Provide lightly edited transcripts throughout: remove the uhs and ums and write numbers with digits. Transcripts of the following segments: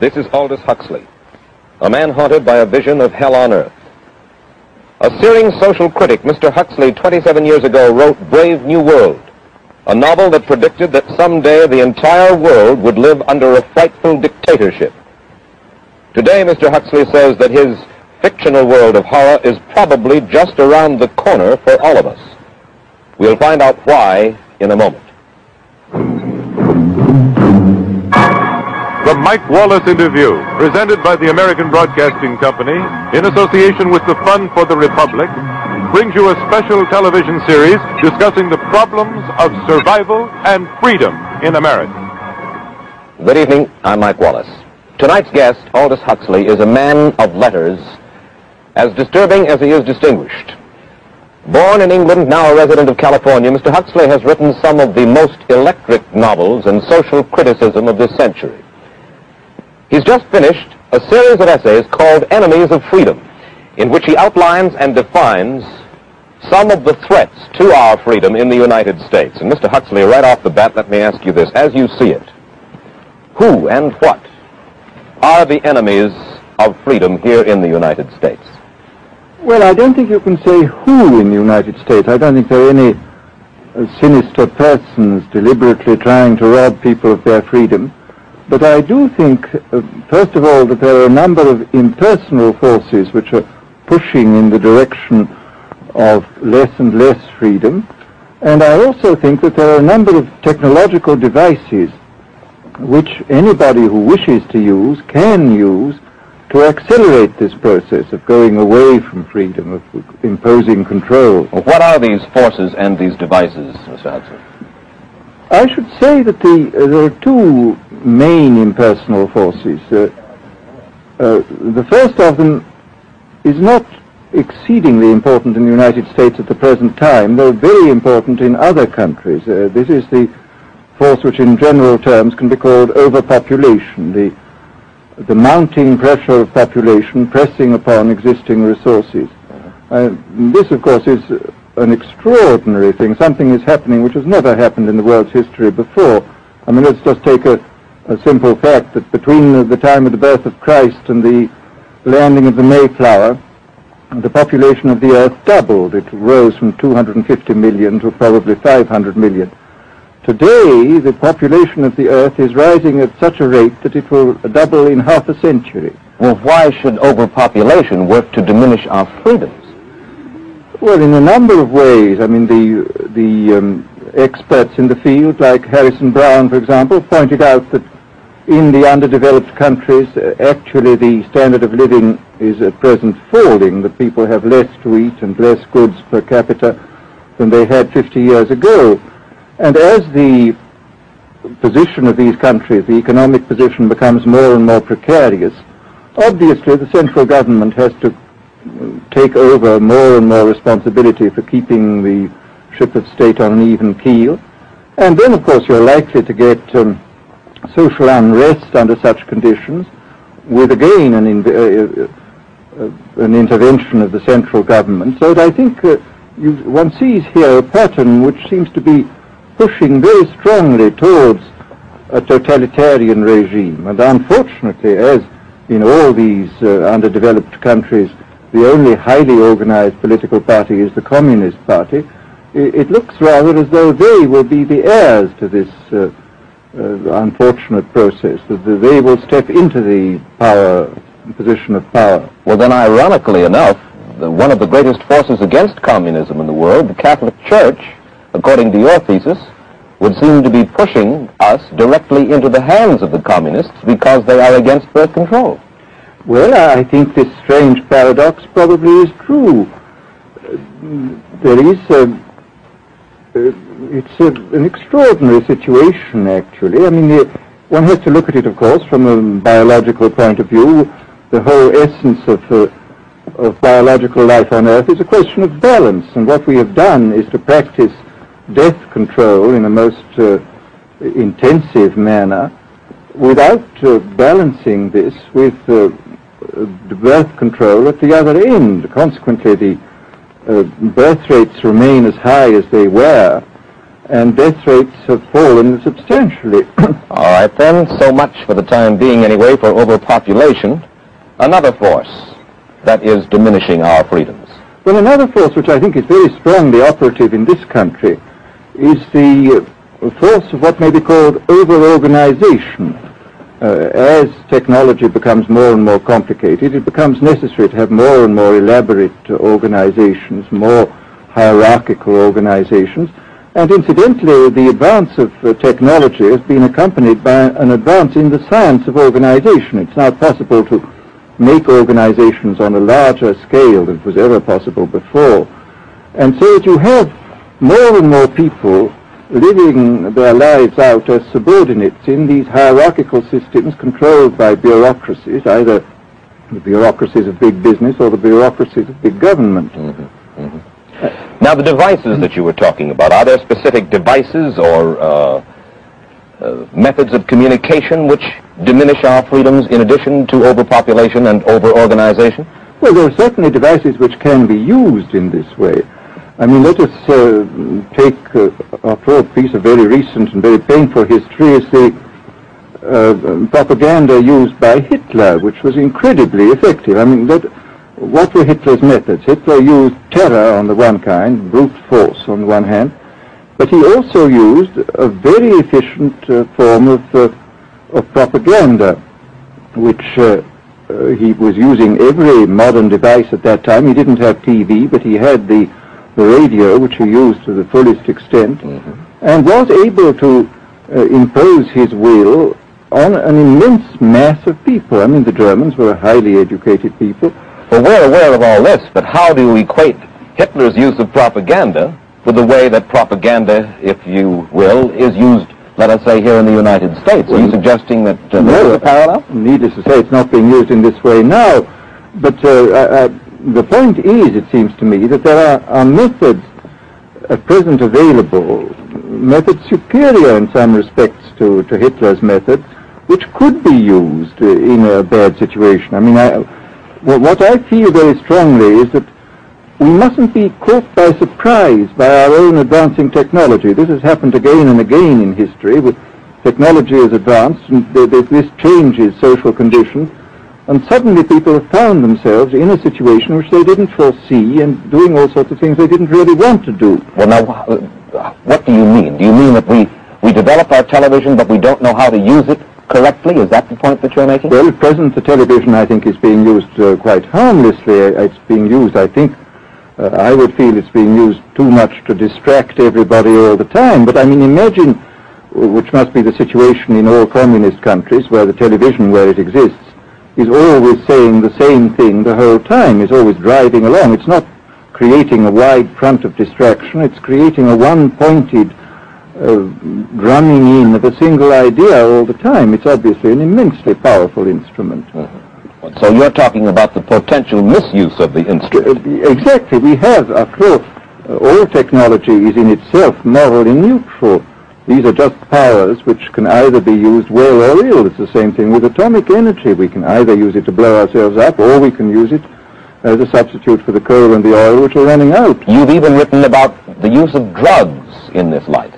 This is Aldous Huxley, a man haunted by a vision of hell on earth. A searing social critic, Mr. Huxley, 27 years ago, wrote Brave New World, a novel that predicted that someday the entire world would live under a frightful dictatorship. Today, Mr. Huxley says that his fictional world of horror is probably just around the corner for all of us. We'll find out why in a moment. The Mike Wallace Interview, presented by the American Broadcasting Company in association with the Fund for the Republic, brings you a special television series discussing the problems of survival and freedom in America. Good evening, I'm Mike Wallace. Tonight's guest, Aldous Huxley, is a man of letters, as disturbing as he is distinguished. Born in England, now a resident of California, Mr. Huxley has written some of the most electric novels and social criticism of this century. He's just finished a series of essays called Enemies of Freedom, in which he outlines and defines some of the threats to our freedom in the United States. And Mr. Huxley, right off the bat, let me ask you this. As you see it, who and what are the enemies of freedom here in the United States? Well, I don't think you can say who in the United States. I don't think there are any sinister persons deliberately trying to rob people of their freedom. But I do think, first of all, that there are a number of impersonal forces which are pushing in the direction of less and less freedom. And I also think that there are a number of technological devices which anybody who wishes to use can use to accelerate this process of going away from freedom, of imposing control. Well, what are these forces and these devices, Mr. Huxley? I should say that there are two main impersonal forces. The first of them is not exceedingly important in the United States at the present time, though very important in other countries. This is the force which in general terms can be called overpopulation, the mounting pressure of population pressing upon existing resources. This, of course, is an extraordinary thing. Something is happening which has never happened in the world's history before. I mean, let's just take a simple fact that between the time of the birth of Christ and the landing of the Mayflower, the population of the Earth doubled. It rose from 250 million to probably 500 million. Today, the population of the Earth is rising at such a rate that it will double in half a century. Well, why should overpopulation work to diminish our freedoms? Well, in a number of ways. I mean, the experts in the field, like Harrison Brown, for example, pointed out that in the underdeveloped countries, actually the standard of living is at present falling, that people have less to eat and less goods per capita than they had 50 years ago. And as the position of these countries, the economic position, becomes more and more precarious, obviously the central government has to take over more and more responsibility for keeping the ship of state on an even keel. And then, of course, you're likely to get social unrest under such conditions, with again an intervention of the central government. So that I think one sees here a pattern which seems to be pushing very strongly towards a totalitarian regime. And unfortunately, as in all these underdeveloped countries, the only highly organized political party is the Communist Party, it looks rather as though they will be the heirs to this unfortunate process, that they will step into the position of power. Well, then, ironically enough, one of the greatest forces against communism in the world, the Catholic Church, according to your thesis, would seem to be pushing us directly into the hands of the communists because they are against birth control. Well, I think this strange paradox probably is true. There is it's an extraordinary situation, actually. I mean, one has to look at it, of course, from a biological point of view. The whole essence of biological life on Earth is a question of balance, and what we have done is to practice death control in a most intensive manner without balancing this with the birth control at the other end. Consequently, the birth rates remain as high as they were, and death rates have fallen substantially. All right, then, so much for the time being anyway for overpopulation. Another force that is diminishing our freedoms. Well, another force which I think is very strongly operative in this country is the force of what may be called over-organization. As technology becomes more and more complicated, it becomes necessary to have more and more elaborate organizations, more hierarchical organizations. And incidentally, the advance of technology has been accompanied by an advance in the science of organization. It's now possible to make organizations on a larger scale than was ever possible before. And so that you have more and more people living their lives out as subordinates in these hierarchical systems controlled by bureaucracies, either the bureaucracies of big business or the bureaucracies of big government. Now, the devices that you were talking about, are there specific devices or methods of communication which diminish our freedoms in addition to overpopulation and over-organization? Well, there are certainly devices which can be used in this way. I mean, let us take, after all, a piece of very recent and very painful history is the propaganda used by Hitler, which was incredibly effective. I mean, what were Hitler's methods? Hitler used terror on the one kind, brute force on the one hand, but he also used a very efficient form of propaganda, which he was using every modern device at that time. He didn't have TV, but he had the radio, which he used to the fullest extent, and was able to impose his will on an immense mass of people. I mean, the Germans were a highly educated people. Well, we're aware of all this, but how do you equate Hitler's use of propaganda with the way that propaganda, if you will, is used, let us say, here in the United States? Are you suggesting that there's a parallel? Needless to say, it's not being used in this way now, but the point is, it seems to me, that there are methods at present available, methods superior in some respects to Hitler's methods, which could be used in a bad situation. I mean, what I feel very strongly is that we mustn't be caught by surprise by our own advancing technology. This has happened again and again in history. With technology has advanced, and this changes social conditions, and suddenly people have found themselves in a situation which they didn't foresee and doing all sorts of things they didn't really want to do. Well, now, what do you mean? Do you mean that we develop our television, but we don't know how to use it correctly? Is that the point that you're making? Well, at present, the television, I think, is being used quite harmlessly. It's being used, I think, I would feel it's being used too much to distract everybody all the time. But, I mean, imagine, which must be the situation in all communist countries, where the television, where it exists, is always saying the same thing the whole time, is always driving along. It's not creating a wide front of distraction, it's creating a one-pointed drumming in of a single idea all the time. It's obviously an immensely powerful instrument. So you're talking about the potential misuse of the instrument. Exactly. We have, after all technology is in itself morally neutral. These are just powers which can either be used well or ill. It's the same thing with atomic energy. We can either use it to blow ourselves up, or we can use it as a substitute for the coal and the oil which are running out. You've even written about the use of drugs in this light.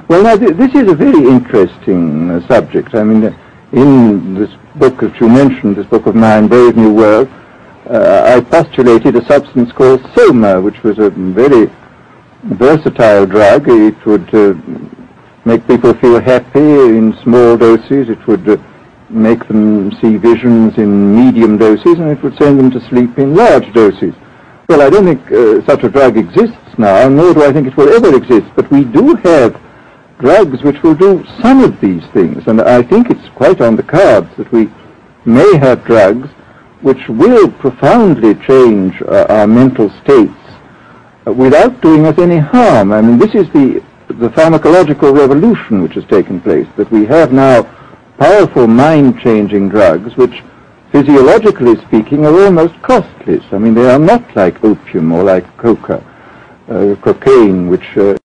Well, now, this is a very interesting subject. I mean, in this book that you mentioned, this book of mine, Brave New World, I postulated a substance called soma, which was a very versatile drug. It would make people feel happy in small doses. It would make them see visions in medium doses, and it would send them to sleep in large doses. Well, I don't think such a drug exists now, nor do I think it will ever exist, but we do have drugs which will do some of these things, and I think it's quite on the cards that we may have drugs which will profoundly change our mental states without doing us any harm. I mean, this is the pharmacological revolution which has taken place, that we have now powerful mind-changing drugs which, physiologically speaking, are almost costless. I mean, they are not like opium or like cocaine, which